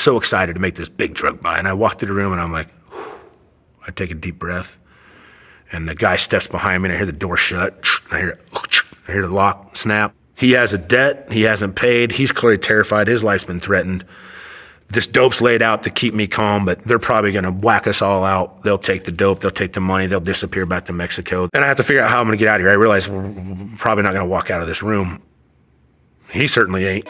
so excited to make this big drug buy. And I walked through the room and I'm like, whew. I take a deep breath. And the guy steps behind me and I hear the door shut. I hear the lock snap. He has a debt he hasn't paid. He's clearly terrified. His life's been threatened. This dope's laid out to keep me calm, but they're probably gonna whack us all out. They'll take the dope, they'll take the money, they'll disappear back to Mexico. And I have to figure out how I'm gonna get out of here. I realize we're probably not gonna walk out of this room. He certainly ain't.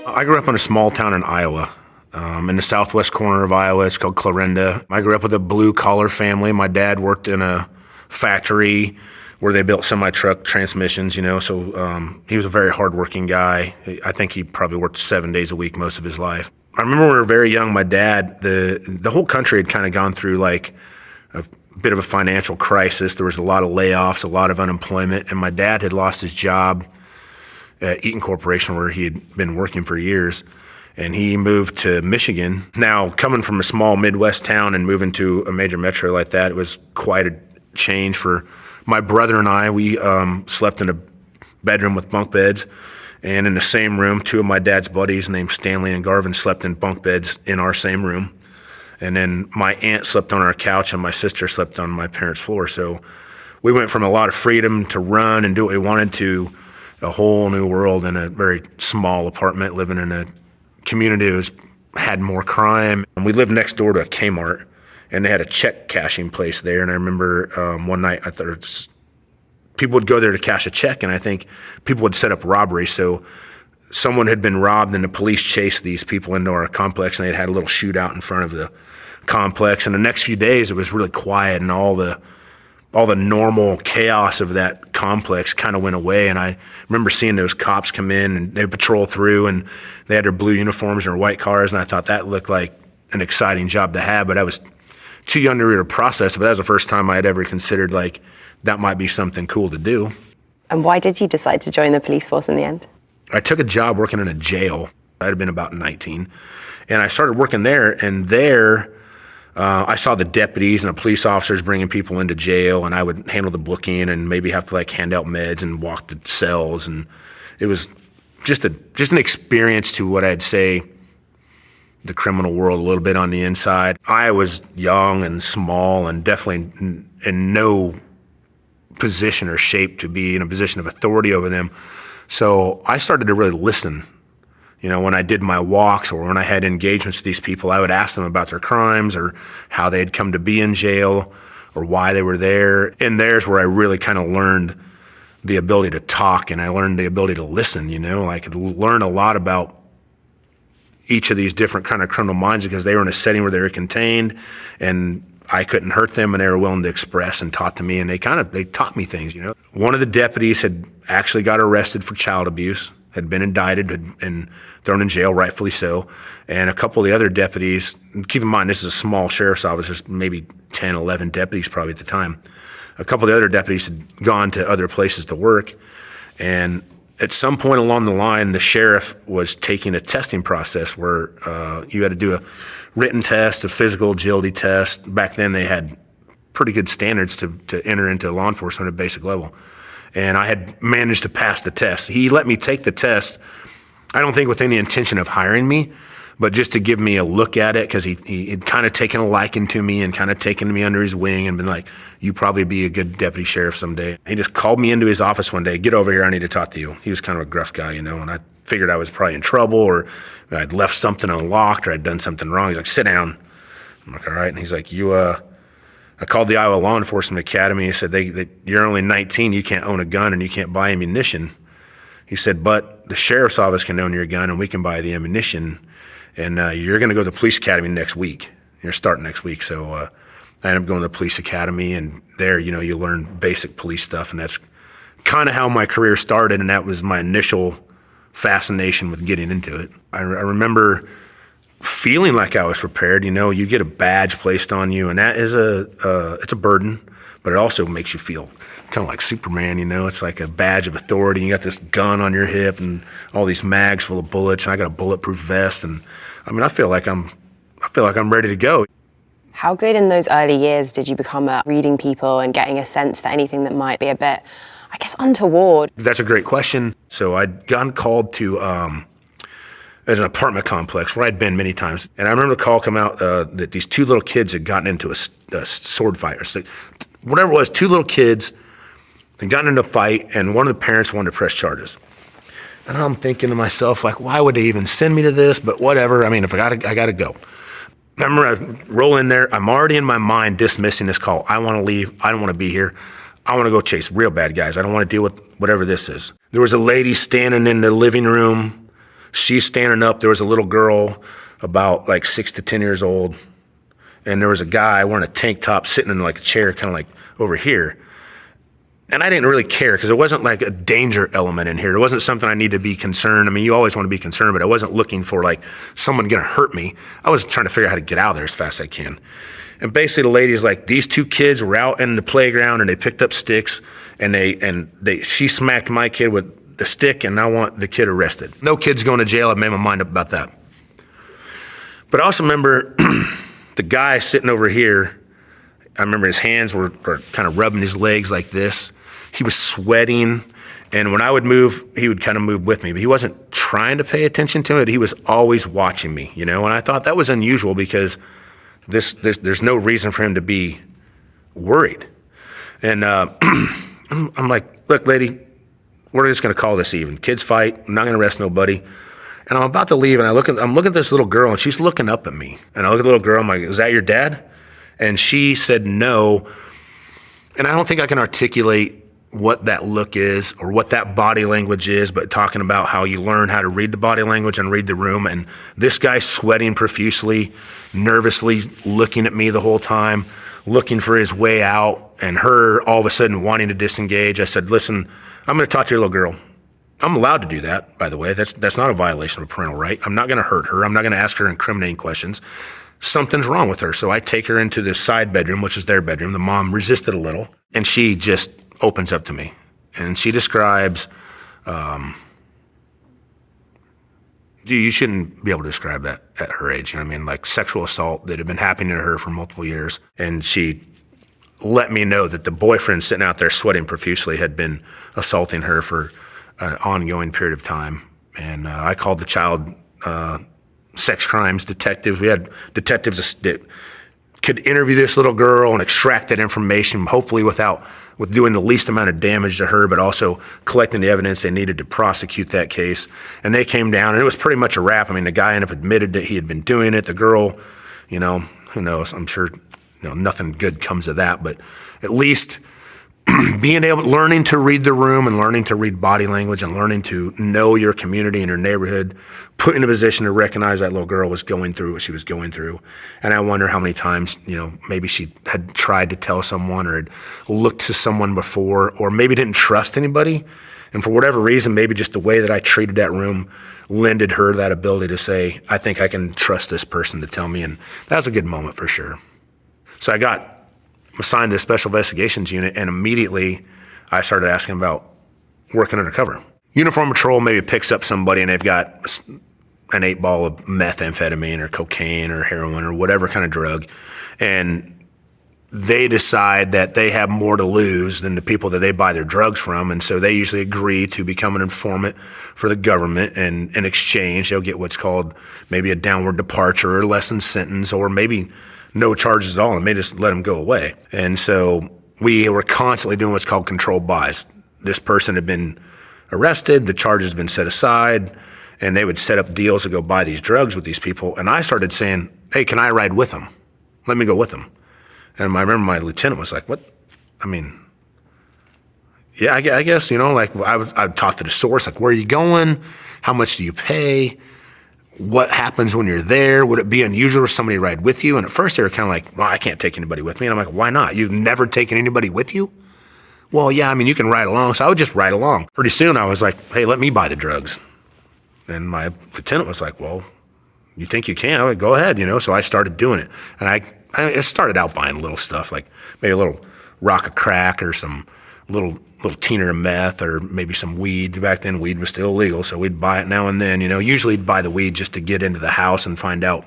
I grew up in a small town in Iowa, in the southwest corner of Iowa. It's called Clarinda. I grew up with a blue-collar family. My dad worked in a factory where they built semi-truck transmissions, so he was a very hardworking guy. I think he probably worked 7 days a week most of his life. I remember when we were very young, my dad, the whole country had kind of gone through like a bit of a financial crisis. There was a lot of layoffs, a lot of unemployment, and my dad had lost his job at Eaton Corporation where he had been working for years, and he moved to Michigan. Now, coming from a small Midwest town and moving to a major metro like that, it was quite a change for my brother and I. We slept in a bedroom with bunk beds, and in the same room, two of my dad's buddies named Stanley and Garvin slept in bunk beds in our same room. And then my aunt slept on our couch and my sister slept on my parents' floor. So we went from a lot of freedom to run and do what we wanted to a whole new world in a very small apartment, living in a community that had more crime. And we lived next door to a Kmart, and they had a check cashing place there. And I remember one night, people would go there to cash a check, and I think people would set up robbery. So someone had been robbed, and the police chased these people into our complex, and they had a little shootout in front of the complex. And the next few days, it was really quiet, and all the normal chaos of that complex kind of went away. And I remember seeing those cops come in and they patrol through, and they had their blue uniforms and their white cars, and I thought that looked like an exciting job to have, but I was too young to really process it. But that was the first time I had ever considered like that might be something cool to do. And why did you decide to join the police force in the end? I took a job working in a jail. I had been about 19, and I started working there, and there I saw the deputies and the police officers bringing people into jail, and I would handle the booking and maybe have to like hand out meds and walk the cells. And it was just an experience to what I'd say the criminal world a little bit on the inside. I was young and small and definitely in no position or shape to be in a position of authority over them. So I started to really listen. When I did my walks or when I had engagements with these people, I would ask them about their crimes or how they had come to be in jail or why they were there. And there's where I really kind of learned the ability to talk, and I learned the ability to listen, I could learn a lot about each of these different kind of criminal minds because they were in a setting where they were contained, and I couldn't hurt them, and they were willing to express and talk to me, and they taught me things, One of the deputies had actually got arrested for child abuse, had been indicted and thrown in jail, rightfully so. And a couple of the other deputies, keep in mind, this is a small sheriff's office, there's maybe 10, 11 deputies probably at the time. A couple of the other deputies had gone to other places to work. And at some point along the line, the sheriff was taking a testing process where you had to do a written test, a physical agility test. Back then they had pretty good standards to enter into law enforcement at basic level. And I had managed to pass the test. He let me take the test, I don't think with any intention of hiring me, but just to give me a look at it, because he'd kind of taken a liking to me and kind of taken me under his wing and been like, you probably be a good deputy sheriff someday. He just called me into his office one day, get over here, I need to talk to you. He was kind of a gruff guy, and I figured I was probably in trouble or I'd left something unlocked or I'd done something wrong. He's like, sit down. I'm like, all right. And he's like, I called the Iowa Law Enforcement Academy. He said, you're only 19, you can't own a gun and you can't buy ammunition. He said, but the sheriff's office can own your gun and we can buy the ammunition. And you're gonna go to the police academy next week. You're starting next week. So I ended up going to the police academy, and there, you learn basic police stuff, and that's kind of how my career started, and that was my initial fascination with getting into it. I remember feeling like I was prepared. You get a badge placed on you, and that is it's a burden, but it also makes you feel kind of like Superman. It's like a badge of authority. You got this gun on your hip and all these mags full of bullets, and I got a bulletproof vest, and I feel like I'm ready to go. How good in those early years did you become at reading people and getting a sense for anything that might be a bit, I guess, untoward? That's a great question. So I'd gotten called to as an apartment complex where I'd been many times. And I remember a call come out that these two little kids had gotten into a sword fight. Or whatever it was, two little kids had gotten into a fight, and one of the parents wanted to press charges. And I'm thinking to myself, like, why would they even send me to this? But whatever. I mean, if I gotta go. I remember I roll in there. I'm already in my mind dismissing this call. I want to leave. I don't want to be here. I want to go chase real bad guys. I don't want to deal with whatever this is. There was a lady standing in the living room. She's standing up. There was a little girl about like 6 to 10 years old. And there was a guy wearing a tank top sitting in like a chair kind of like over here. And I didn't really care because it wasn't like a danger element in here. It wasn't something I need to be concerned. I mean, you always want to be concerned, but I wasn't looking for like someone going to hurt me. I was trying to figure out how to get out of there as fast as I can. And basically the lady's like, these two kids were out in the playground and they picked up sticks and she smacked my kid with the stick, and I want the kid arrested. No kid's going to jail. I made my mind up about that. But I also remember the guy sitting over here. I remember his hands were kind of rubbing his legs like this. He was sweating, and when I would move, he would kind of move with me. But he wasn't trying to pay attention to it. He was always watching me, you know. And I thought that was unusual because there's no reason for him to be worried. And I'm like, look, lady, we're just going to call this even. Kids fight. I'm not going to arrest nobody. And I'm about to leave, and I'm looking at this little girl, and she's looking up at me. And I look at the little girl. I'm like, is that your dad? And she said no. And I don't think I can articulate what that look is or what that body language is, but talking about how you learn how to read the body language and read the room. And this guy sweating profusely, nervously looking at me the whole time, looking for his way out, and her all of a sudden wanting to disengage. I said, listen, I'm going to talk to your little girl. I'm allowed to do that, by the way. That's not a violation of a parental right. I'm not going to hurt her. I'm not going to ask her incriminating questions. Something's wrong with her. So I take her into the side bedroom, which is their bedroom. The mom resisted a little, and she just opens up to me. And she describes, you shouldn't be able to describe that at her age. You know what I mean? Like sexual assault that had been happening to her for multiple years. And she let me know that the boyfriend sitting out there sweating profusely had been assaulting her for an ongoing period of time. And I called the child sex crimes detectives. We had detectives that could interview this little girl and extract that information, hopefully with doing the least amount of damage to her, but also collecting the evidence they needed to prosecute that case. And they came down, and it was pretty much a wrap. I mean, the guy ended up admitted that he had been doing it. The girl, you know, who knows? I'm sure, you know, nothing good comes of that, but at least learning to read the room and learning to read body language and learning to know your community and your neighborhood, put in a position to recognize that little girl was going through what she was going through. And I wonder how many times, you know, maybe she had tried to tell someone or had looked to someone before, or maybe didn't trust anybody. And for whatever reason, maybe just the way that I treated that room lended her that ability to say, I think I can trust this person to tell me. And that was a good moment for sure. So I got assigned to the Special Investigations Unit, and immediately I started asking about working undercover. Uniform Patrol maybe picks up somebody and they've got an 8-ball of methamphetamine or cocaine or heroin or whatever kind of drug, and they decide that they have more to lose than the people that they buy their drugs from, and so they usually agree to become an informant for the government, and in exchange they'll get what's called maybe a downward departure or lessened sentence, or maybe no charges at all, and they just let them go away. And so we were constantly doing what's called controlled buys. This person had been arrested, the charges had been set aside, and they would set up deals to go buy these drugs with these people. And I started saying, hey, can I ride with them? Let me go with them. And I remember my lieutenant was like, what? I mean, yeah, I guess, you know, like I'd talk to the source, like, where are you going? How much do you pay? What happens when you're there? Would it be unusual for somebody to ride with you? And at first they were kind of like, well, I can't take anybody with me. And I'm like, why not? You've never taken anybody with you? Well, yeah, I mean, you can ride along. So I would just ride along. Pretty soon I was like, hey, let me buy the drugs. And my lieutenant was like, well, you think you can? I would go ahead, you know? So I started doing it. And I started out buying little stuff, like maybe a little rock of crack or some little teener of meth, or maybe some weed. Back then, weed was still illegal, so we'd buy it now and then. You know, usually buy the weed just to get into the house and find out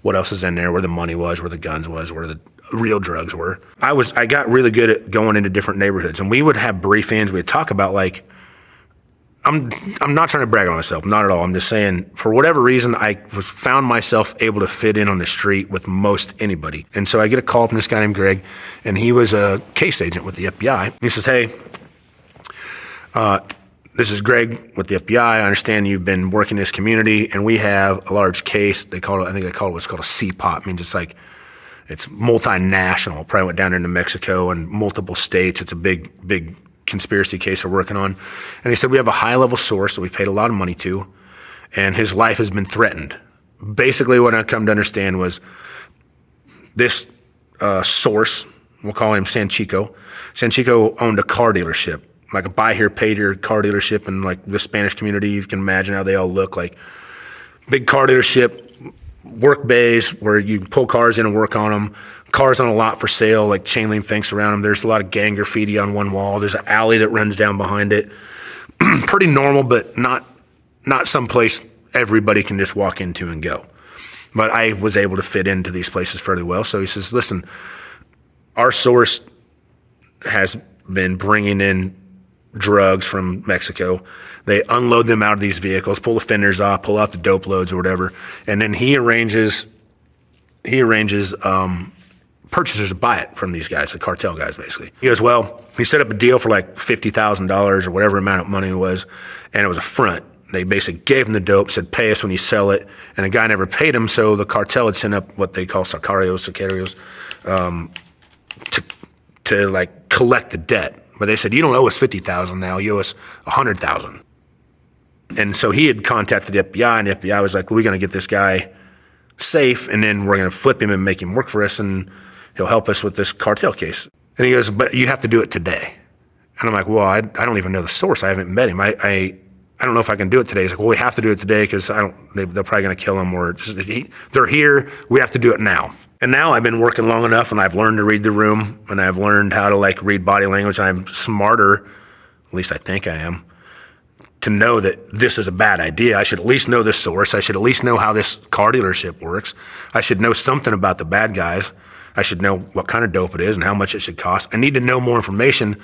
what else is in there, where the money was, where the guns was, where the real drugs were. I got really good at going into different neighborhoods, and we would have briefings. We'd talk about like, I'm not trying to brag on myself, not at all. I'm just saying, for whatever reason, I found myself able to fit in on the street with most anybody. And so I get a call from this guy named Greg, and he was a case agent with the FBI. He says, hey, this is Greg with the FBI. I understand you've been working in this community, and we have a large case. I think they call it what's called a CPOP. It means it's multinational. Probably went down into Mexico and multiple states. It's a big conspiracy case we're working on. And he said, we have a high-level source that we've paid a lot of money to, and his life has been threatened. Basically, what I come to understand was this source, we'll call him Sancho. Sancho owned a car dealership, like a buy here, pay here car dealership in like the Spanish community. You can imagine how they all look, like big car dealership, work bays where you pull cars in and work on them, cars on a lot for sale, like chain link fence around them. There's a lot of gang graffiti on one wall. There's an alley that runs down behind it. Pretty normal, but not some place everybody can just walk into and go. But I was able to fit into these places fairly well. So he says, listen, our source has been bringing in drugs from Mexico. They unload them out of these vehicles, pull the fenders off, pull out the dope loads or whatever, and then he arranges purchasers to buy it from these guys, the cartel guys, basically. He goes, well, he set up a deal for like $50,000 or whatever amount of money it was, and it was a front. They basically gave him the dope, said, pay us when you sell it, and the guy never paid him, so the cartel had sent up what they call sicarios, to like collect the debt. But they said, you don't owe us $50,000 now, you owe us $100,000. And so he had contacted the FBI, and the FBI was like, we're gonna get this guy safe, and then we're gonna flip him and make him work for us, and he'll help us with this cartel case. And he goes, but you have to do it today. And I'm like, well, I don't even know the source. I haven't met him. I don't know if I can do it today. He's like, well, we have to do it today because they're probably gonna kill him, or they're here, we have to do it now. And now I've been working long enough, and I've learned to read the room, and I've learned how to like read body language, and I'm smarter, at least I think I am, to know that this is a bad idea. I should at least know the source. I should at least know how this car dealership works. I should know something about the bad guys. I should know what kind of dope it is and how much it should cost. I need to know more information,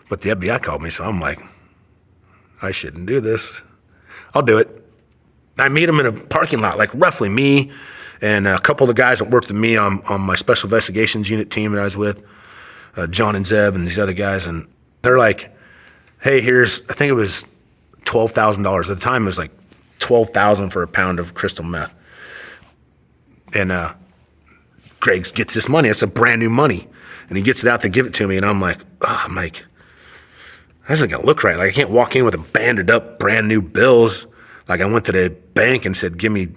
but the FBI called me, so I'm like, I shouldn't do this. I'll do it. I meet him in a parking lot, like roughly me and a couple of the guys that worked with me on my special investigations unit team that I was with, John and Zeb and these other guys, and they're like, hey, I think it was $12,000. At the time, it was like $12,000 for a pound of crystal meth. And Greg gets this money. It's a brand new money. And he gets it out to give it to me, and I'm like, that doesn't gonna look right. Like, I can't walk in with a banded up brand new bills. Like, I went to the bank and said, give me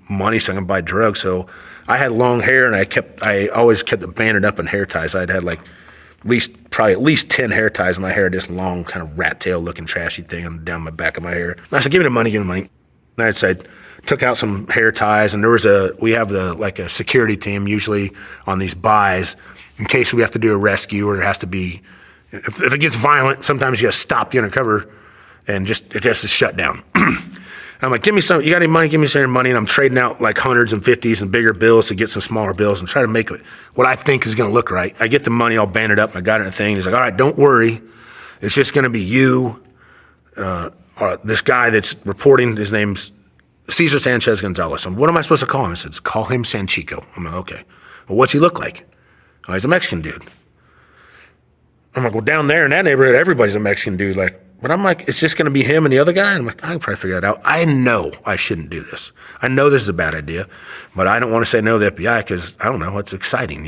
money so I can buy drugs. So I had long hair, and I always kept it banded up in hair ties. I'd had like probably at least 10 hair ties in my hair, this long kind of rat tail looking trashy thing down my back of my hair. And I said, give me the money. And I said, took out some hair ties, and we have a security team usually on these buys in case we have to do a rescue, or it has to be, if it gets violent, sometimes you gotta stop the undercover and it has to shut down. I'm like, give me some, you got any money? Give me some money. And I'm trading out like hundreds and 50s and bigger bills to get some smaller bills and try to make it what I think is gonna look right. I get the money all banded up, and I got it in a thing. He's like, all right, don't worry. It's just gonna be you, this guy that's reporting, his name's Cesar Sanchez Gonzalez. And what am I supposed to call him? He says, call him Sancho. I'm like, okay. Well, what's he look like? Oh, he's a Mexican dude. I'm like, well, down there in that neighborhood, everybody's a Mexican dude. But I'm like, it's just going to be him and the other guy? I'm like, I can probably figure that out. I know I shouldn't do this. I know this is a bad idea, but I don't want to say no to the FBI because, I don't know, it's exciting,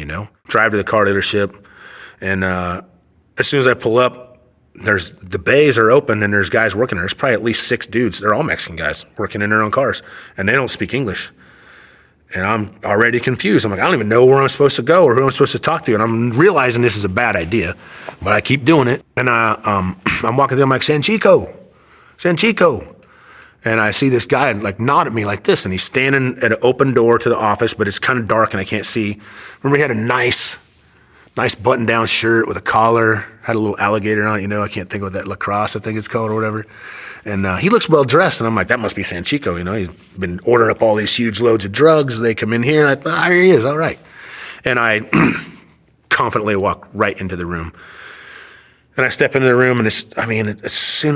Drive to the car dealership, and as soon as I pull up, the bays are open, and there's guys working there. There's probably at least 6 dudes. They're all Mexican guys working in their own cars, and they don't speak English. And I'm already confused. I'm like, I don't even know where I'm supposed to go or who I'm supposed to talk to. And I'm realizing this is a bad idea, but I keep doing it. And I'm walking through, I'm like, Sancho. And I see this guy like nod at me like this, and he's standing at an open door to the office, but it's kind of dark and I can't see. Remember, he had a nice nice button-down shirt with a collar, had a little alligator on it, I can't think of what that lacrosse, I think it's called or whatever. And he looks well-dressed, and I'm like, that must be Sancho, he's been ordering up all these huge loads of drugs. They come in here, and here he is, all right. And I confidently walk right into the room. And I step into the room, and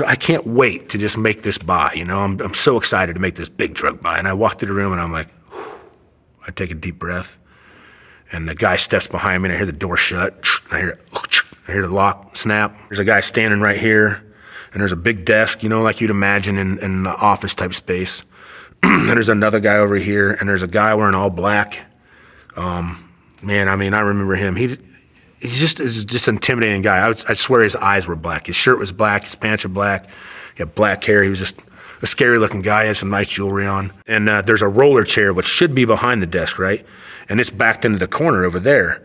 I can't wait to just make this buy, I'm so excited to make this big drug buy. And I walk through the room, and I'm like, whew. I take a deep breath, and the guy steps behind me, and I hear the door shut. I hear the lock snap. There's a guy standing right here, and there's a big desk, like you'd imagine in an office type space. And there's another guy over here, and there's a guy wearing all black. I remember him. He's just an intimidating guy. I swear his eyes were black. His shirt was black. His pants were black. He had black hair. He was just a scary-looking guy. He had some nice jewelry on. And there's a roller chair, which should be behind the desk, right? And it's backed into the corner over there.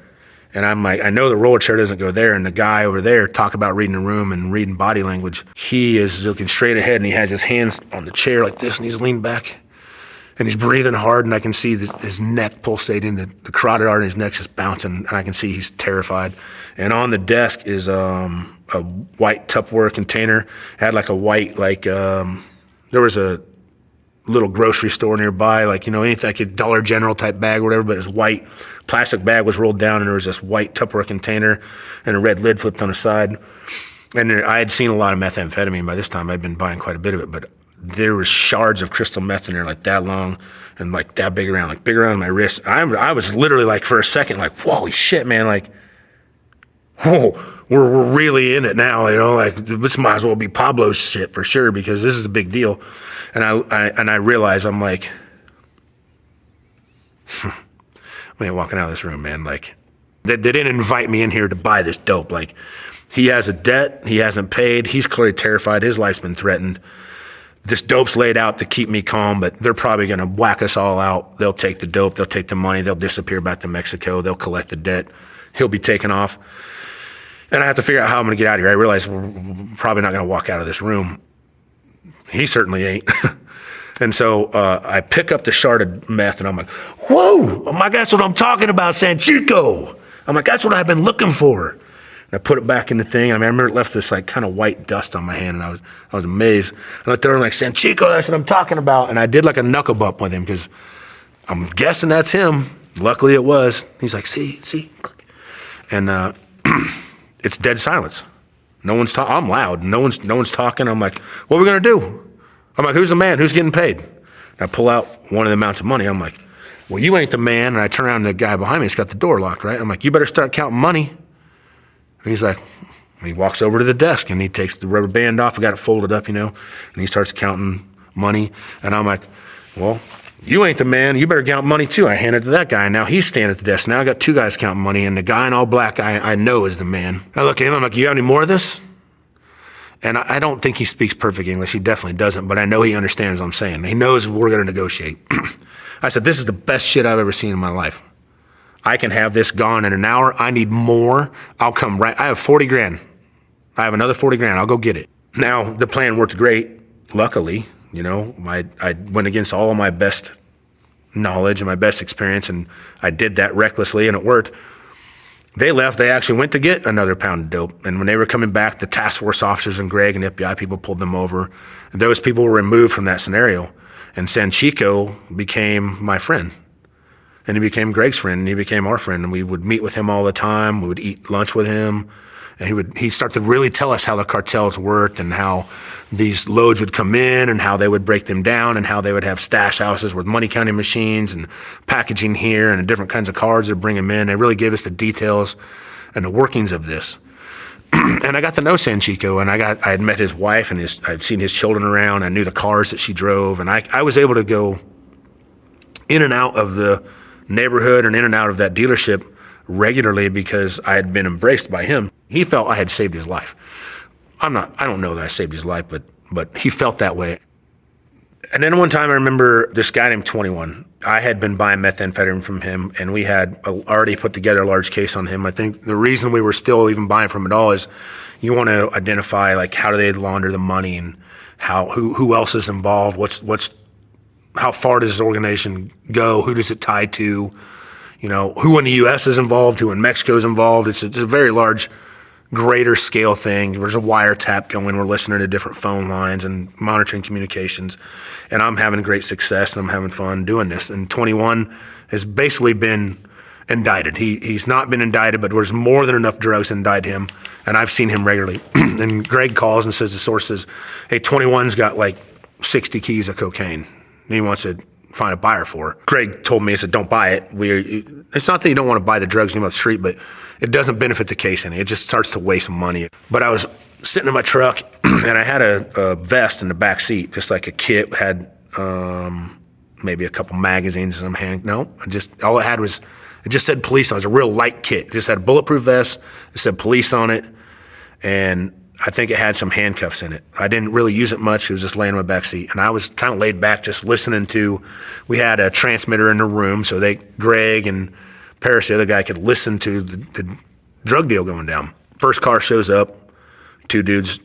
And I'm like, I know the roller chair doesn't go there. And the guy over there, talk about reading the room and reading body language. He is looking straight ahead, and he has his hands on the chair like this, and he's leaned back. And he's breathing hard, and I can see his neck pulsating, the carotid artery in his neck's just bouncing, and I can see he's terrified. And on the desk is a white Tupperware container. It had like a white, there was a little grocery store nearby, anything like a Dollar General type bag or whatever, but his white plastic bag was rolled down, and there was this white Tupperware container and a red lid flipped on the side. And I had seen a lot of methamphetamine by this time. I'd been buying quite a bit of it, but there was shards of crystal meth in there like that long and like that big around, like big around my wrist. I was literally like for a second like, holy shit, man, like, whoa, we're really in it now, this might as well be Pablo's shit for sure because this is a big deal. And I realize I'm like, I ain't walking out of this room, man. Like, they didn't invite me in here to buy this dope. Like, he has a debt, he hasn't paid, he's clearly terrified, his life's been threatened. This dope's laid out to keep me calm, but they're probably gonna whack us all out. They'll take the dope, they'll take the money, they'll disappear back to Mexico, they'll collect the debt, he'll be taken off. And I have to figure out how I'm gonna get out of here. I realize we're probably not gonna walk out of this room. He certainly ain't. And so I pick up the shard of meth, and I'm like, whoa, that's what I'm talking about, Sancho. I'm like, that's what I've been looking for. And I put it back in the thing. I remember it left this like kind of white dust on my hand, and I was amazed. And I looked over and like, Sancho, that's what I'm talking about. And I did like a knuckle bump with him because I'm guessing that's him. Luckily it was. He's like, see. And it's dead silence. No one's talking. I'm loud. No one's talking. I'm like, what are we gonna do? I'm like, who's the man? Who's getting paid? And I pull out one of the amounts of money. I'm like, well, you ain't the man. And I turn around, and the guy behind me has got the door locked, right? I'm like, you better start counting money. And he's like, he walks over to the desk, and he takes the rubber band off. I got it folded up, and he starts counting money. And I'm like, well, you ain't the man. You better count money too. I hand it to that guy. And now he's standing at the desk. Now I got two guys counting money, and the guy in all black I know is the man. I look at him. I'm like, you have any more of this? And I don't think he speaks perfect English. He definitely doesn't, but I know he understands what I'm saying. He knows we're going to negotiate. I said, this is the best shit I've ever seen in my life. I can have this gone in an hour. I need more. I'll come right. I have 40 grand. I have another 40 grand. I'll go get it. Now, the plan worked great. Luckily, I went against all of my best knowledge and my best experience, and I did that recklessly, and it worked. They left. They actually went to get another pound of dope. And when they were coming back, the task force officers and Greg and FBI people pulled them over. And those people were removed from that scenario. And Sancho became my friend. And he became Greg's friend, and he became our friend. And we would meet with him all the time. We would eat lunch with him. And he'd start to really tell us how the cartels worked and how these loads would come in and how they would break them down and how they would have stash houses with money counting machines and packaging here and different kinds of cards to bring them in. They really gave us the details and the workings of this. And I got to know Sancho, and I had met his wife, and I'd seen his children around. I knew the cars that she drove, and I was able to go in and out of the neighborhood and in and out of that dealership regularly because I had been embraced by him. He felt I had saved his life. I don't know that I saved his life, but he felt that way. And then one time I remember this guy named 21. I had been buying methamphetamine from him, and we had already put together a large case on him. I think the reason we were still even buying from him at all is you want to identify like how do they launder the money and who else is involved, how far does this organization go, who does it tie to, who in the U.S. is involved, who in Mexico is involved. It's a very large, greater scale thing. There's a wiretap going. We're listening to different phone lines and monitoring communications. And I'm having great success, and I'm having fun doing this. And 21 has basically been indicted. He's not been indicted, but there's more than enough drugs to indict him. And I've seen him regularly. And Greg calls and says, the source says, hey, 21's got like 60 keys of cocaine. And he wants to find a buyer for. Greg told me, he said, don't buy it. It's not that you don't want to buy the drugs anymore on the street, but it doesn't benefit the case any. It just starts to waste money. But I was sitting in my truck, and I had a vest in the back seat, just like a kit, had maybe a couple magazines in some hand. No, all it had was, it just said police on it. It was a real light kit. It just had a bulletproof vest. It said police on it, and I think it had some handcuffs in it. I didn't really use it much. It was just laying in my back seat. And I was kind of laid back just listening to, we had a transmitter in the room, so Greg and Paris, the other guy, could listen to the drug deal going down. First car shows up, 2 dudes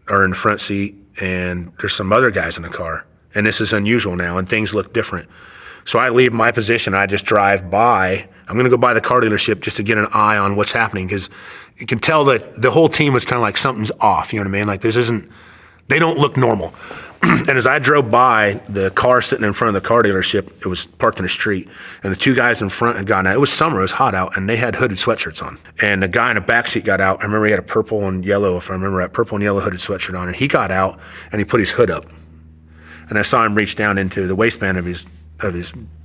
are in the front seat, and there's some other guys in the car. And this is unusual now, and things look different. So I leave my position, I just drive by. I'm gonna go by the car dealership just to get an eye on what's happening, because you can tell that the whole team was kind of like, something's off, you know what I mean? Like they don't look normal. And as I drove by, the car sitting in front of the car dealership, it was parked in the street, and the 2 guys in front had gotten out. It was summer, it was hot out, and they had hooded sweatshirts on. And the guy in the back seat got out. I remember he had a purple and yellow, if I remember right, purple and yellow hooded sweatshirt on, and he got out and he put his hood up. And I saw him reach down into the waistband of his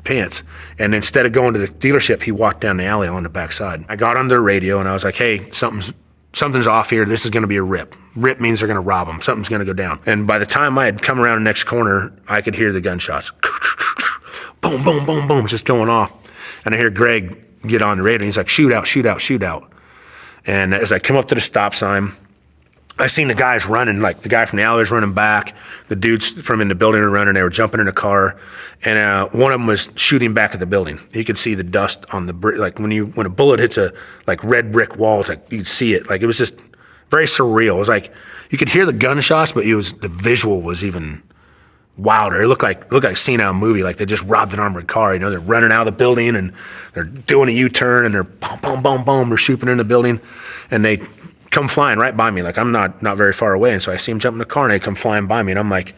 pants. And instead of going to the dealership, he walked down the alley on the backside. I got on the radio and I was like, hey, something's off here. This is gonna be a rip. Rip means they're gonna rob him. Something's gonna go down. And by the time I had come around the next corner, I could hear the gunshots. Boom, boom, boom, boom, just going off. And I hear Greg get on the radio and he's like, shoot out, shoot out, shoot out. And as I come up to the stop sign, I seen the guys running, like the guy from the alley was running back, the dudes from in the building were running, they were jumping in the car, and one of them was shooting back at the building. You could see the dust on the brick, like when a bullet hits a like red brick wall, it's like you'd see it. Like it was just very surreal. It was like you could hear the gunshots, but the visual was even wilder. It looked like seeing out a movie, like they just robbed an armored car. They're running out of the building and they're doing a U-turn and they're boom, boom, boom, boom, they're shooting in the building, and they come flying right by me. Like I'm not very far away. And so I see him jump in the car and they come flying by me. And I'm like,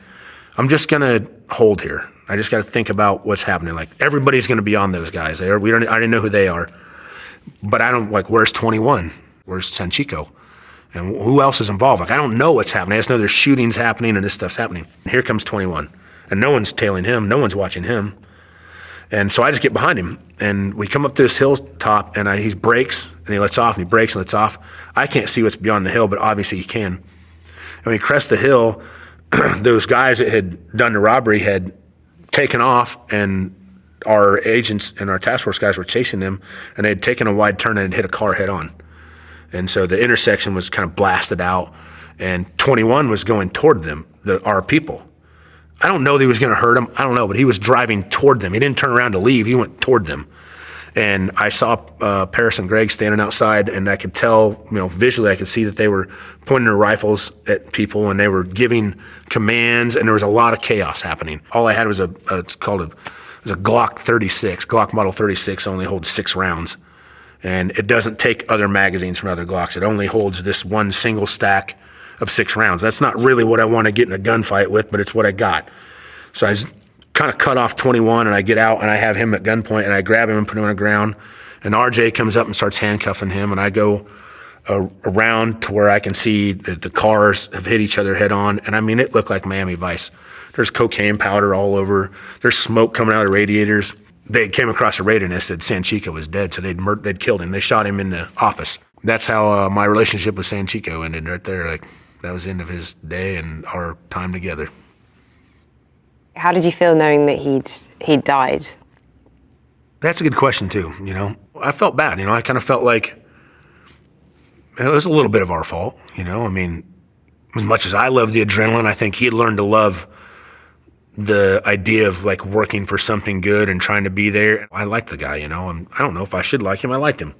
I'm just going to hold here. I just got to think about what's happening. Like everybody's going to be on those guys. I didn't know who they are, but I don't like, where's 21? Where's Sancho? And who else is involved? Like, I don't know what's happening. I just know there's shootings happening and this stuff's happening. And here comes 21 and no one's tailing him. No one's watching him. And so I just get behind him, and we come up to this hilltop, and he brakes, and he lets off, and he brakes and lets off. I can't see what's beyond the hill, but obviously he can. And when he crests the hill, those guys that had done the robbery had taken off, and our agents and our task force guys were chasing them, and they had taken a wide turn and had hit a car head on. And so the intersection was kind of blasted out, and 21 was going toward them, our people. I don't know that he was going to hurt him. I don't know, but he was driving toward them. He didn't turn around to leave. He went toward them. And I saw Paris and Greg standing outside, and I could tell, visually I could see that they were pointing their rifles at people, and they were giving commands, and there was a lot of chaos happening. All I had was a Glock 36. Glock Model 36 only holds 6 rounds. And it doesn't take other magazines from other Glocks. It only holds this one single stack of 6 rounds. That's not really what I want to get in a gunfight with, but it's what I got. So I kind of cut off 21, and I get out, and I have him at gunpoint, and I grab him and put him on the ground. And RJ comes up and starts handcuffing him, and I go around to where I can see that the cars have hit each other head on. And I mean, it looked like Miami Vice. There's cocaine powder all over. There's smoke coming out of the radiators. They came across a radio and they said Sancho was dead, so they'd killed him. They shot him in the office. That's how my relationship with Sancho ended right there. Like, that was the end of his day and our time together. How did you feel knowing that he'd died? That's a good question too, I felt bad, I kind of felt like it was a little bit of our fault, I mean, as much as I love the adrenaline, I think he had learned to love the idea of like working for something good and trying to be there. I liked the guy, and I don't know if I should like him. I liked him.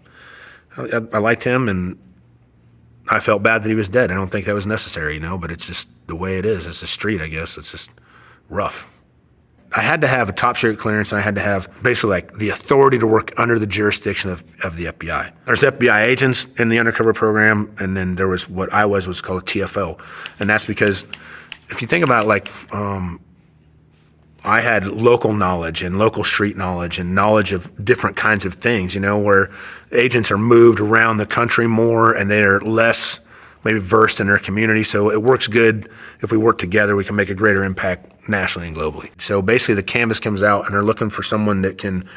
I liked him, and I felt bad that he was dead. I don't think that was necessary, but it's just the way it is. It's a street, I guess. It's just rough. I had to have a top secret clearance, and I had to have basically like the authority to work under the jurisdiction of the FBI. There's FBI agents in the undercover program, and then there was what I was called a TFO. And that's because if you think about it, like, I had local knowledge and local street knowledge and knowledge of different kinds of things, you know, where agents are moved around the country more and they're less maybe versed in their community. So it works good if we work together, we can make a greater impact nationally and globally. So basically the canvas comes out and they're looking for someone that can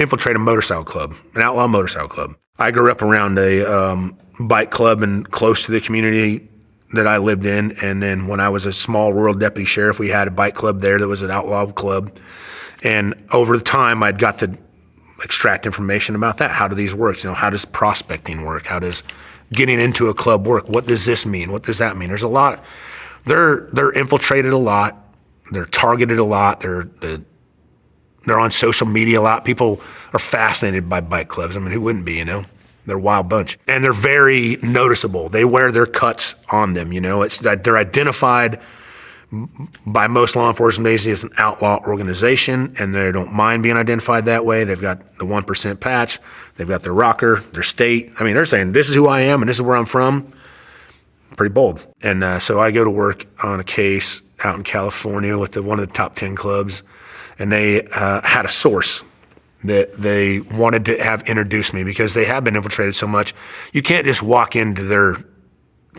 infiltrate a motorcycle club, an outlaw motorcycle club. I grew up around a bike club and close to the community that I lived in. And then when I was a small rural deputy sheriff, we had a bike club there that was an outlaw club. And over the time, I'd got to extract information about that. How do these work? You know, how does prospecting work? How does getting into a club work? What does this mean? What does that mean? There's a lot. They're infiltrated a lot. They're targeted a lot. They're on social media a lot. People are fascinated by bike clubs. I mean, who wouldn't be, you know? They're a wild bunch. And they're very noticeable. They wear their cuts on them, you know. It's that they're identified by most law enforcement agencies as an outlaw organization, and they don't mind being identified that way. They've got the 1% patch. They've got their rocker, their state. I mean, they're saying, this is who I am and this is where I'm from. Pretty bold. And so I go to work on a case out in California with one of the top 10 clubs, and they had a source that they wanted to have introduce me because they have been infiltrated so much. You can't just walk into their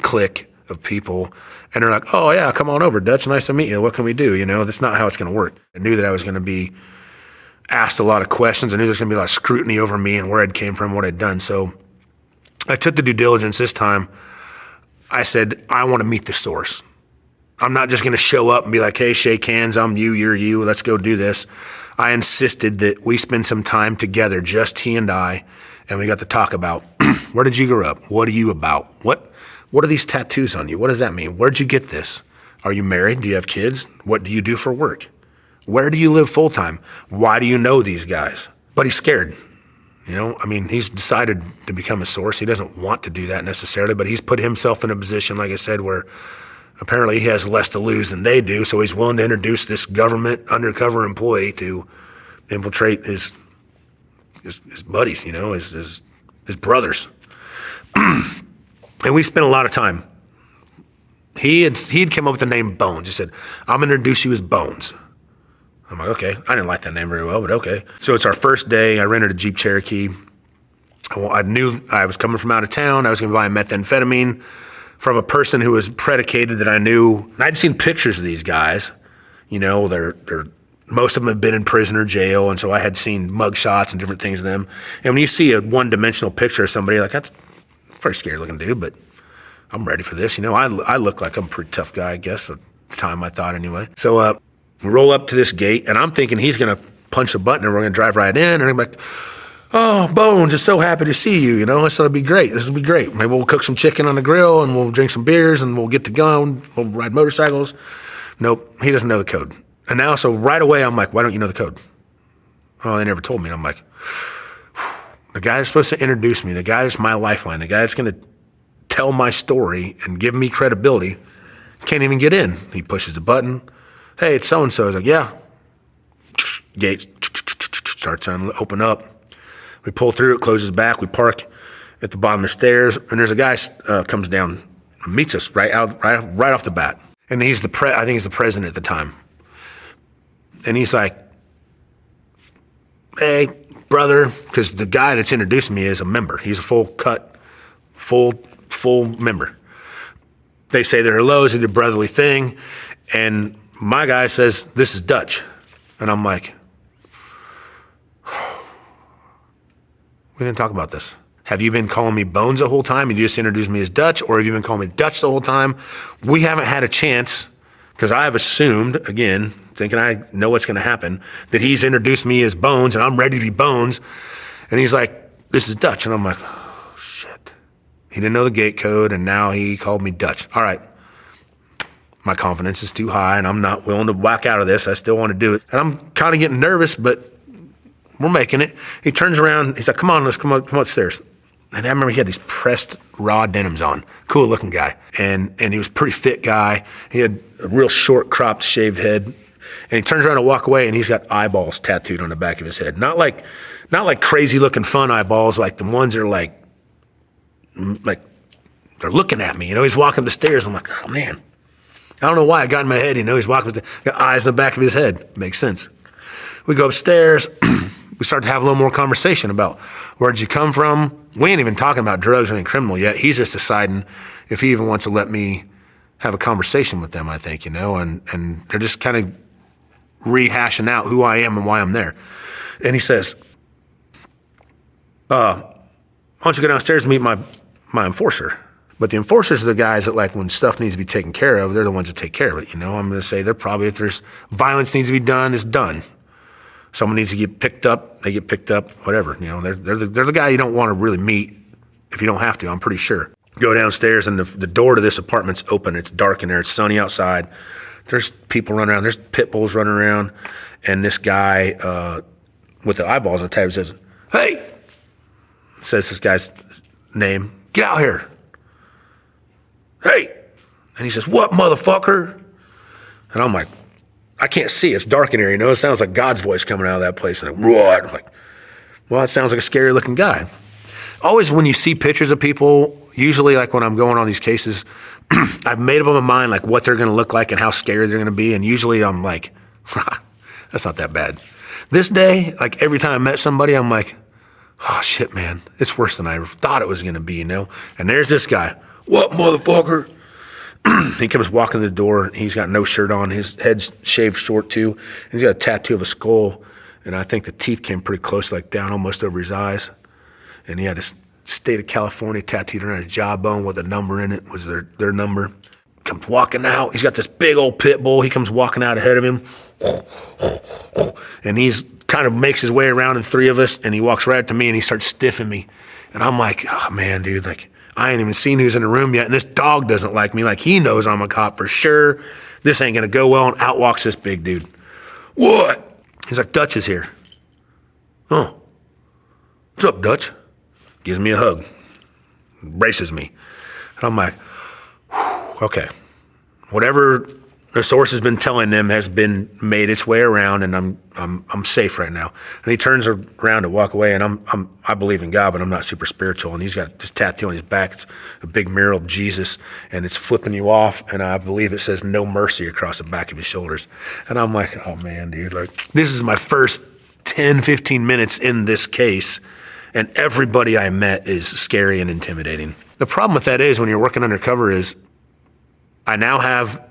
clique of people and they're like, oh yeah, come on over, Dutch, nice to meet you. What can we do? You know, that's not how it's going to work. I knew that I was going to be asked a lot of questions. I knew there's going to be a lot of scrutiny over me and where I'd came from, what I'd done. So I took the due diligence this time. I said, I want to meet the source. I'm not just going to show up and be like, hey, shake hands, I'm you, you're you, let's go do this. I insisted that we spend some time together, just he and I, and we got to talk about, where did you grow up? What are you about? What are these tattoos on you? What does that mean? Where'd you get this? Are you married? Do you have kids? What do you do for work? Where do you live full time? Why do you know these guys? But he's scared. You know, I mean, he's decided to become a source. He doesn't want to do that necessarily, but he's put himself in a position, like I said, where apparently he has less to lose than they do, so he's willing to introduce this government undercover employee to infiltrate his buddies, you know, his brothers. And we spent a lot of time. He'd come up with the name Bones. He said, I'm going to introduce you as Bones. I'm like, okay. I didn't like that name very well, but okay. So it's our first day. I rented a Jeep Cherokee. I knew I was coming from out of town. I was going to buy methamphetamine from a person who was predicated that I knew. And I'd seen pictures of these guys. You know, they're most of them have been in prison or jail, and so I had seen mugshots and different things of them. And when you see a one-dimensional picture of somebody, like, that's a pretty scary-looking dude, but I'm ready for this. You know, I look like I'm a pretty tough guy, I guess, at the time I thought anyway. So we roll up to this gate, and I'm thinking he's going to punch a button and we're going to drive right in, and I'm like, oh, Bones, just so happy to see you, you know, this will be great. This will be great. Maybe we'll cook some chicken on the grill and we'll drink some beers and we'll get to go. We'll ride motorcycles. Nope, he doesn't know the code. And now, so right away, I'm like, why don't you know the code? Oh, they never told me. And I'm like, the guy that's supposed to introduce me, the guy that's my lifeline, the guy that's going to tell my story and give me credibility, can't even get in. He pushes the button. Hey, it's so-and-so. He's like, yeah. Gates starts to open up. We pull through, it closes back. We park at the bottom of the stairs, and there's a guy comes down and meets us right off the bat. And he's I think he's the president at the time. And he's like, hey, brother, because the guy that's introduced me is a member. He's a full member. They say their hellos, they do a brotherly thing, and my guy says, this is Dutch. And I'm like, we didn't talk about this. Have you been calling me Bones the whole time and you just introduced me as Dutch, or have you been calling me Dutch the whole time? We haven't had a chance, because I have assumed, again, thinking I know what's going to happen, that he's introduced me as Bones and I'm ready to be Bones. And he's like, this is Dutch. And I'm like, oh, shit. He didn't know the gate code, and now he called me Dutch. All right. My confidence is too high, and I'm not willing to back out of this. I still want to do it. And I'm kind of getting nervous, but we're making it. He turns around. He's like, come on, let's come upstairs. And I remember he had these pressed raw denims on. Cool looking guy. And he was a pretty fit guy. He had a real short cropped shaved head. And he turns around to walk away, and he's got eyeballs tattooed on the back of his head. Not like crazy looking fun eyeballs, like the ones that are like they're looking at me. You know, he's walking the stairs. I'm like, oh man. I don't know why I got in my head. You know, he's walking with the eyes in the back of his head. Makes sense. We go upstairs. We start to have a little more conversation about where'd you come from. We ain't even talking about drugs or anything criminal yet. He's just deciding if he even wants to let me have a conversation with them, I think, you know, and they're just kind of rehashing out who I am and why I'm there. And he says, why don't you go downstairs and meet my enforcer? But the enforcers are the guys that, like, when stuff needs to be taken care of, they're the ones that take care of it, you know? I'm going to say they're probably, if there's violence needs to be done, it's done. Someone needs to get picked up, they get picked up, whatever. You know, they're the guy you don't want to really meet if you don't have to, I'm pretty sure. Go downstairs, and the door to this apartment's open. It's dark in there. It's sunny outside. There's people running around. There's pit bulls running around. And this guy with the eyeballs on the tab says, hey, says this guy's name, get out here. Hey. And he says, what, motherfucker? And I'm like, I can't see. It's dark in here, you know? It sounds like God's voice coming out of that place. And what? I'm like, well, it sounds like a scary looking guy. Always when you see pictures of people, usually like when I'm going on these cases, I've made up my mind like what they're going to look like and how scary they're going to be. And usually I'm like, that's not that bad. This day, like every time I met somebody, I'm like, oh shit, man, it's worse than I ever thought it was going to be, you know? And there's this guy. What, motherfucker? He comes walking the door. He's got no shirt on. His head's shaved short too. And he's got a tattoo of a skull. And I think the teeth came pretty close, like down almost over his eyes. And he had this state of California tattooed around his jawbone with a number in it, was their number. Comes walking out. He's got this big old pit bull. He comes walking out ahead of him. And he's kind of makes his way around in three of us. And he walks right up to me and he starts stiffing me. And I'm like, oh man, dude, like, I ain't even seen who's in the room yet, and this dog doesn't like me. Like, he knows I'm a cop for sure. This ain't gonna go well, and out walks this big dude. What? He's like, Dutch is here. Oh. What's up, Dutch? Gives me a hug. Braces me. And I'm like, okay. Whatever the source has been telling them has been made its way around, and I'm safe right now. And he turns around to walk away, and I believe in God, but I'm not super spiritual. And he's got this tattoo on his back. It's a big mural of Jesus, and it's flipping you off. And I believe it says "No Mercy" across the back of his shoulders. And I'm like, oh man, dude, like this is my first 10, 15 minutes in this case, and everybody I met is scary and intimidating. The problem with that is when you're working undercover is I now have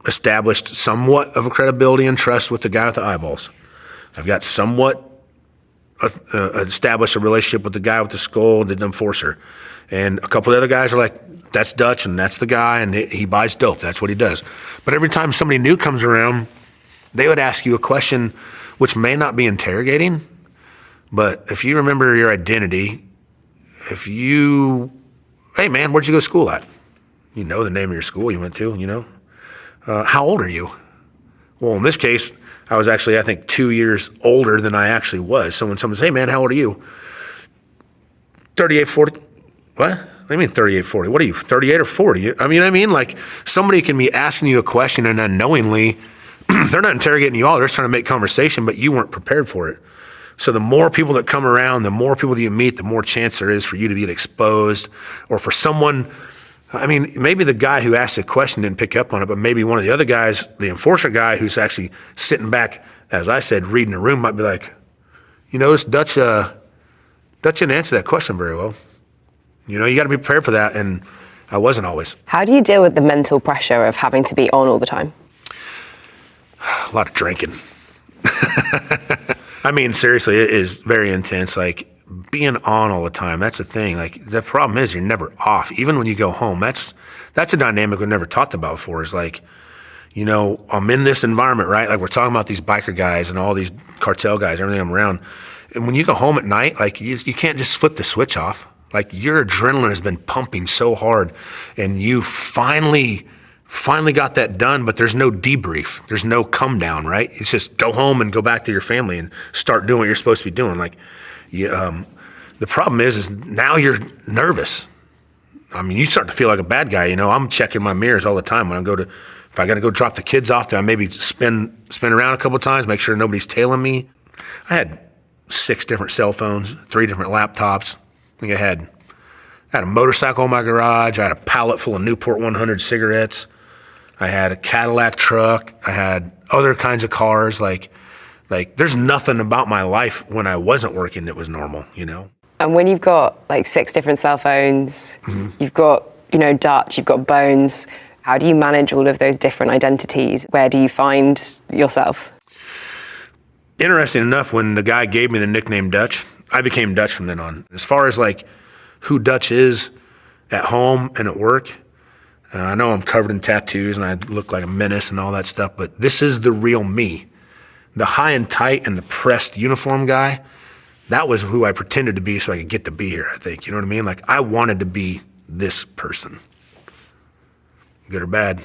established somewhat of a credibility and trust with the guy with the eyeballs. I've got somewhat established a relationship with the guy with the skull, the enforcer. And a couple of the other guys are like, that's Dutch and that's the guy and he buys dope. That's what he does. But every time somebody new comes around, they would ask you a question which may not be interrogating, but if you remember your identity, hey man, where'd you go to school at? You know the name of your school you went to, you know? How old are you? Well, in this case, I was actually, I think, 2 years older than I actually was. So when someone says, hey, man, how old are you? 38, 40. What? What do you mean 38, 40? What are you, 38 or 40? I mean, like somebody can be asking you a question and unknowingly, they're not interrogating you all. They're just trying to make conversation, but you weren't prepared for it. So the more people that come around, the more people that you meet, the more chance there is for you to get exposed or for someone. I mean, maybe the guy who asked the question didn't pick up on it, but maybe one of the other guys, the enforcer guy who's actually sitting back, as I said, reading the room might be like, you notice Dutch didn't answer that question very well. You know, you got to be prepared for that, and I wasn't always. How do you deal with the mental pressure of having to be on all the time? A lot of drinking. I mean, seriously, it is very intense. Like, being on all the time, that's the thing. Like, the problem is you're never off. Even when you go home, that's a dynamic we've never talked about before. Is like, you know, I'm in this environment, right? Like, we're talking about these biker guys and all these cartel guys, everything I'm around. And when you go home at night, like, you can't just flip the switch off. Like, your adrenaline has been pumping so hard, and you finally got that done, but there's no debrief. There's no come down, right? It's just go home and go back to your family and start doing what you're supposed to be doing. Like, the problem is now you're nervous. I mean, you start to feel like a bad guy. You know, I'm checking my mirrors all the time when I go to If I got to go drop the kids off, do I maybe spin around a couple of times, make sure nobody's tailing me? I had 6 different cell phones, 3 different laptops. I think I had a motorcycle in my garage. I had a pallet full of Newport 100 cigarettes. I had a Cadillac truck. I had other kinds of cars. Like there's nothing about my life when I wasn't working that was normal, you know? And when you've got like 6 different cell phones, you've got, Dutch, you've got Bones, how do you manage all of those different identities? Where do you find yourself? Interesting enough, when the guy gave me the nickname Dutch, I became Dutch from then on. As far as like who Dutch is at home and at work, I know I'm covered in tattoos and I look like a menace and all that stuff, but this is the real me. The high and tight and the pressed uniform guy, that was who I pretended to be so I could get to be here, I think. You know what I mean? Like, I wanted to be this person. Good or bad.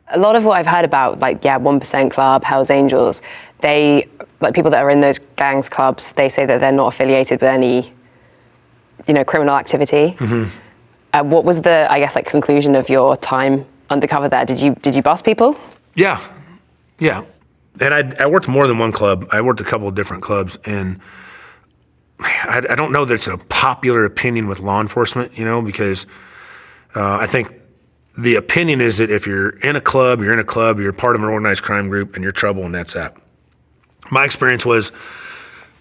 A lot of what I've heard about, 1% Club, Hells Angels, people that are in those gangs clubs, they say that they're not affiliated with any, criminal activity. What was the, conclusion of your time undercover there? Did you bust people? Yeah. And I worked more than one club. I worked a couple of different clubs, and I don't know that it's a popular opinion with law enforcement, because I think the opinion is that if you're in a club, you're part of an organized crime group, and you're trouble, and that's that. My experience was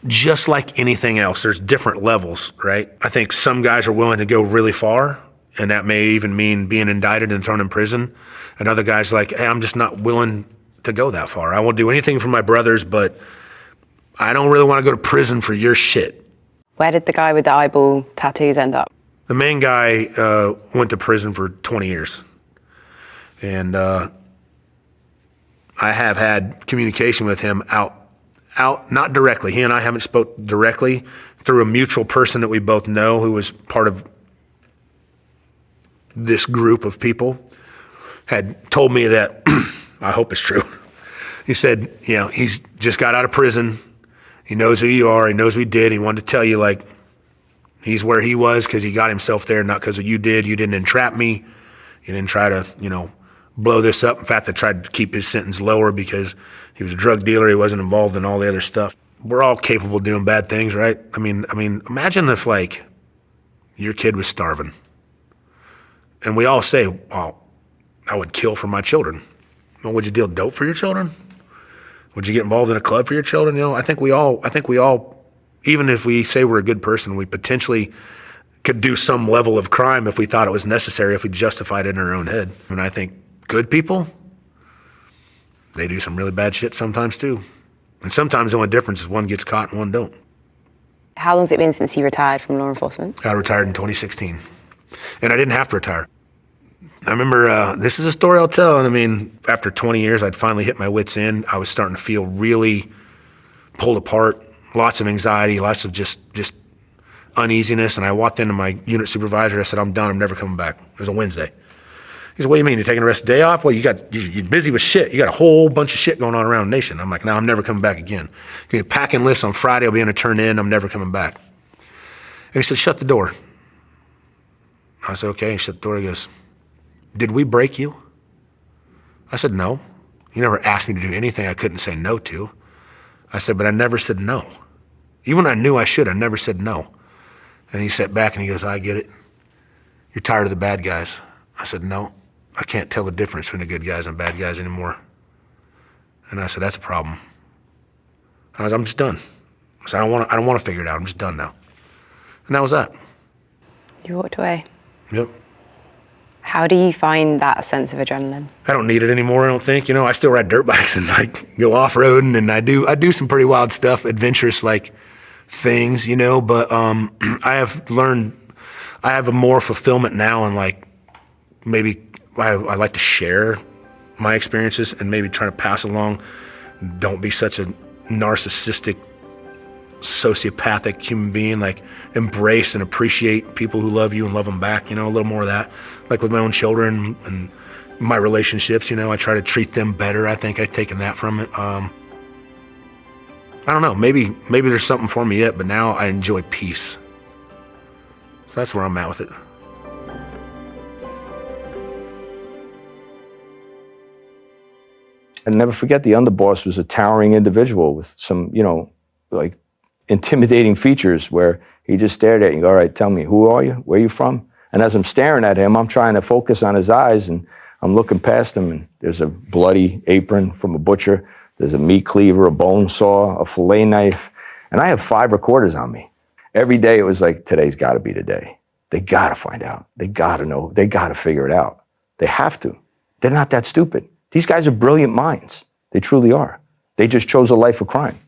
just like anything else, there's different levels, right? I think some guys are willing to go really far, and that may even mean being indicted and thrown in prison. And other guys like, hey, I'm just not willing to go that far. I will do anything for my brothers, but I don't really want to go to prison for your shit. Where did the guy with the eyeball tattoos end up? The main guy went to prison for 20 years. And I have had communication with him out, not directly. He and I haven't spoke directly, through a mutual person that we both know who was part of this group of people, had told me that, I hope it's true. He said, he's just got out of prison. He knows who you are. He knows what he did. He wanted to tell you, he's where he was because he got himself there, not because of what you did. You didn't entrap me. You didn't try to, blow this up. In fact, I tried to keep his sentence lower because he was a drug dealer. He wasn't involved in all the other stuff. We're all capable of doing bad things, right? I mean, imagine if, your kid was starving. And we all say, well, I would kill for my children. Well, would you deal dope for your children? Would you get involved in a club for your children? I think we all, even if we say we're a good person, we potentially could do some level of crime if we thought it was necessary, if we justified it in our own head. And I think good people, they do some really bad shit sometimes too. And sometimes the only difference is one gets caught and one don't. How long has it been since you retired from law enforcement? I retired in 2016. And I didn't have to retire. I remember, this is a story I'll tell, and after 20 years, I'd finally hit my wits' end. I was starting to feel really pulled apart, lots of anxiety, lots of just uneasiness, and I walked into my unit supervisor. I said, I'm done, I'm never coming back. It was a Wednesday. He said, what do you mean, you're taking the rest of the day off? Well, you're busy with shit. You got a whole bunch of shit going on around the nation. I'm like, no, I'm never coming back again. Give me a packing list on Friday, I'll be in to turn in, I'm never coming back. And he said, shut the door. I said, okay, he shut the door. He goes, did we break you? I said, no. You never asked me to do anything I couldn't say no to. I said, but I never said no. Even when I knew I should, I never said no. And he sat back and he goes, I get it. You're tired of the bad guys. I said, no, I can't tell the difference between the good guys and bad guys anymore. And I said, that's a problem. I'm just done. I said, I don't want to figure it out. I'm just done now. And that was that. You walked away. Yep. How do you find that sense of adrenaline? I don't need it anymore, I don't think. I still ride dirt bikes and I go off-roading, and I do some pretty wild stuff, adventurous things, but I have learned, I have a more fulfillment now, and maybe I like to share my experiences and maybe try to pass along. Don't be such a narcissistic, sociopathic human being. Embrace and appreciate people who love you and love them back, a little more of that. With my own children and my relationships, I try to treat them better. I think I've taken that from it. I don't know, maybe there's something for me yet, but now I enjoy peace. So that's where I'm at with it. And never forget, the underboss was a towering individual with some, like intimidating features where he just stared at you and go, all right, tell me, who are you? Where are you from? And as I'm staring at him, I'm trying to focus on his eyes, and I'm looking past him, and there's a bloody apron from a butcher. There's a meat cleaver, a bone saw, a fillet knife, and I have 5 recorders on me. Every day it was like, today's got to be the day. They got to find out. They got to know. They got to figure it out. They have to. They're not that stupid. These guys are brilliant minds. They truly are. They just chose a life of crime.